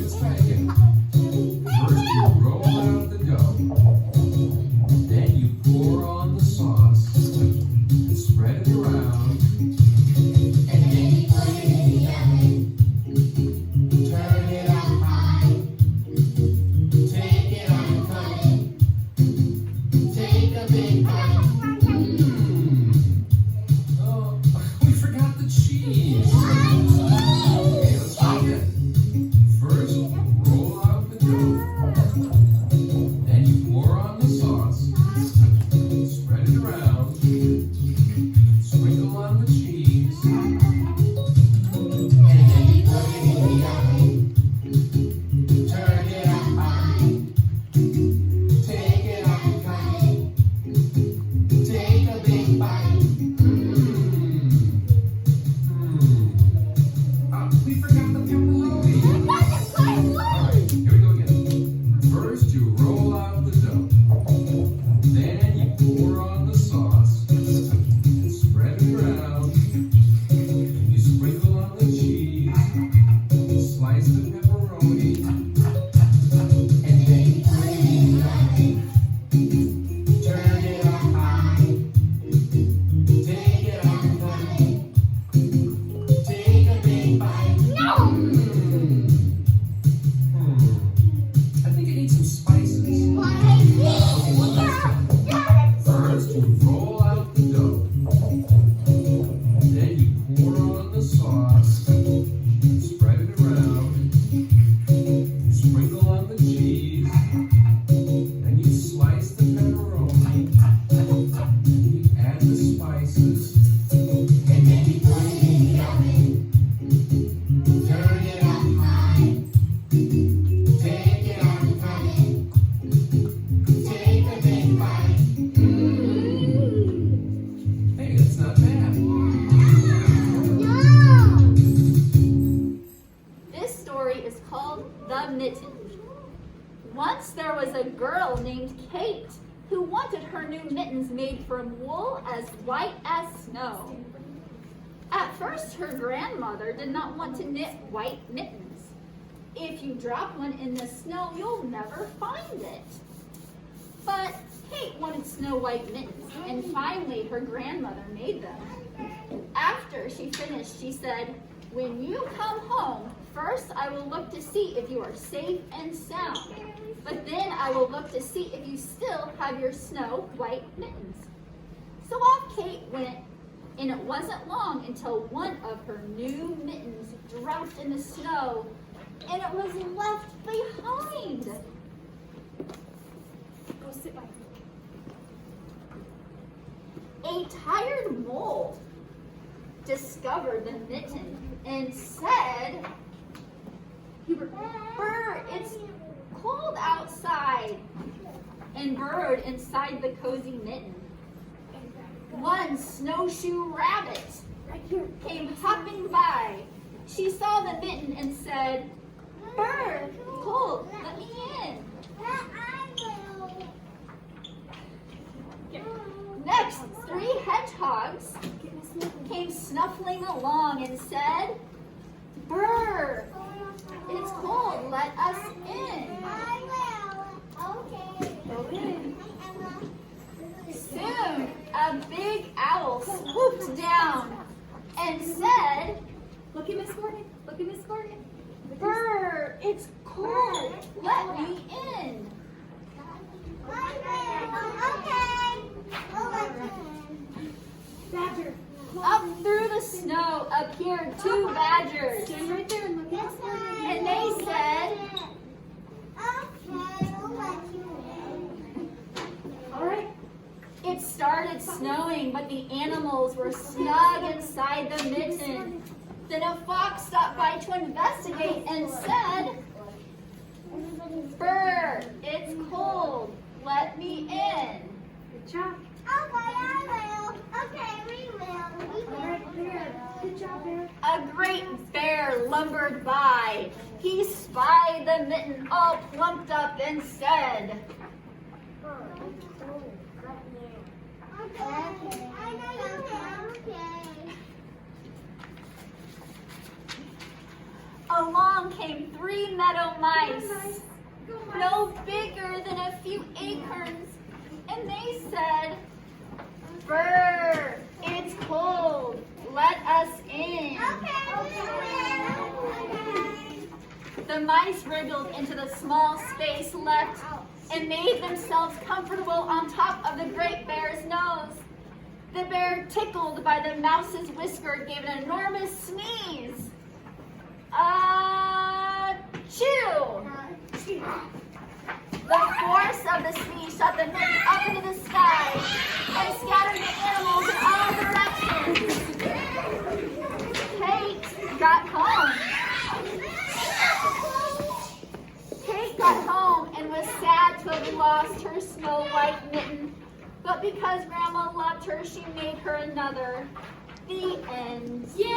Let's try again. First you roll out the dough. Then you pour on the sauce. Spread it around. And then you put it in the oven. Turn it up high. Take it on and cut it. Take a big bite. Oh, we forgot the cheese. Okay, let's try again. First, roll out the dough. Then you pour on the sauce. Spread it around. Sprinkle on the cheese. And then you put it in the oven. Turn it up high. Take it out and cut it. Take a big bite. We forgot the pepperoni. Alright, here we go again. First you roll out the dough. Then you pour on the sauce. Spread it around. You sprinkle on the cheese. Slice the pepperoni. And then you put it in the oven. Turn it up high. Take it out and cut it. Take a big bite. I think I need some spices. Okay, one last time. First, you roll out the dough. Then you pour on the sauce. Spread it around. You sprinkle on the cheese. Then you slice the pepperoni. You add the spices. And then you put it in the oven. Turn it up high. Take it out and cut it. Take a big bite. Hey, that's not bad. This story is called The Mitten. Once there was a girl named Kate who wanted her new mittens made from wool as white as snow. At first, her grandmother did not want to knit white mittens. If you drop one in the snow, you'll never find it. But Kate wanted snow white mittens, and finally her grandmother made them. After she finished, she said, "When you come home, first I will look to see if you are safe and sound. But then I will look to see if you still have your snow white mittens." So off Kate went, and it wasn't long until one of her new mittens dropped in the snow, and it was left behind. Go sit by her. A tired mole discovered the mitten and said, "Bird, it's cold outside." And Bird inside the cozy mitten. One snowshoe rabbit came hopping by. She saw the mitten and said, "Bird, cold, let me in." Next, three hedgehogs came snuffling along and said, "Bird, it's cold, let us in." Okay. Soon, a big owl swooped down and said, "Look at Miss Gordon, look at Miss Gordon. Bird, it's cold, let me in." Badger. Up through the snow appeared two badgers, Stand right there and look at us. and they said, All right. it started snowing, but the animals were snug inside the mitten. Then a fox stopped by to investigate and said, "Bird, it's cold, let me in." Good job. All right, Bear. Good job, Bear. A great bear lumbered by. He spied the mitten all plumped up and said, along came 3 meadow mice, no bigger than a few acorns, and they said, "Brr, it's cold, let us in." The mice wriggled into the small space left and made themselves comfortable on top of the great bear's nose. The bear, tickled by the mouse's whisker, gave an enormous sneeze. Achoo! The force of the sneeze shot the mitten up into the sky and scattered the animals in all directions. Kate got home. Kate got home and was sad to have lost her snow white mitten, but because Grandma loved her, she made her another. The end. Yay!